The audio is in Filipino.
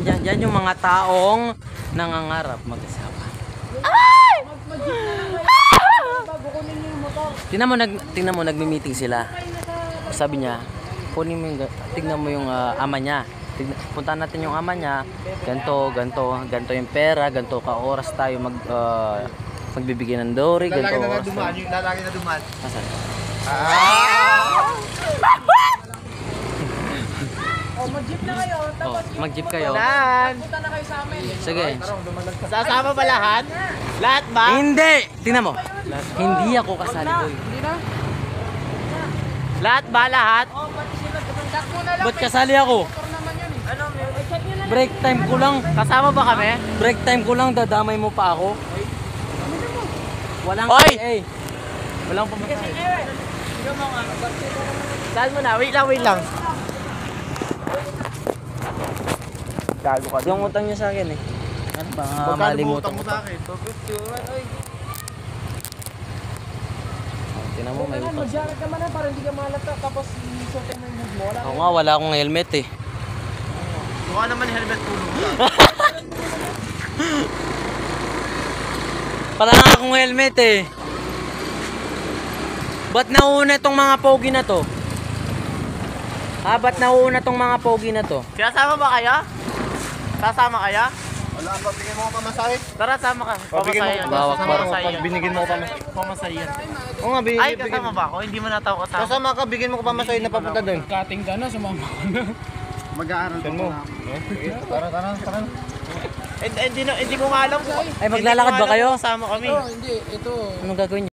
Yan yung mga taong nangangarap mag-asawa. Tingnan mo nagmi-meeting sila. Sabi niya, tingnan mo yung ama niya. Puntahan natin yung ama niya. Ganto yung pera, ganto ka oras tayo magbibigay ng dowry, ganto oras. Lalaki na dumaan. Asan? Mag-jeep na kayo, tapos mag-jeep kayo. punta na kayo sa amin. Sige. Sasama ba lahat? Lahat ba? Hindi! Tingnan mo. Hindi ako kasali, boy. Lahat ba? Lahat? Ba't kasali ako? Break time ko lang. Kasama ba kami? Break time ko lang, dadamay mo pa ako. Walang Hoy! Walang pumatay. Saan mo na? Wait lang. Gago ka. Yung utang niya sa akin eh. Ano ba? Malimutan ko. Tingnan mo, may utang. Mag-jacket ka man na para hindi ka malata, tapos i-shorten mo yung hood mo. Ako nga, wala akong helmet eh. Mukha naman yung helmet tulong ka. Wala nga akong helmet eh. Ba't nauna tong mga pogi na to? Ba't nauna tong mga pogi na to? Sinasama ba kayo? Sasama kayo? Wala ba, bigyan mo ko pamasahe? Tara, sama ka. Pamasahe. Bawak ba? Binigyan mo ko pamasahe. Pamasahe yan. Oo nga, Ay, kasama ba ako? Hindi mo nataw kasama. Kasama ka, bigyan mo ko pamasahe na papunta doon. Cutting ka na, sumama ka na. Mag-aaral ka mo. Tara. Hindi ko nga alam. Ay, maglalakad ba kayo? Kasama kami. Hindi, ito. Anong gagawin niyo?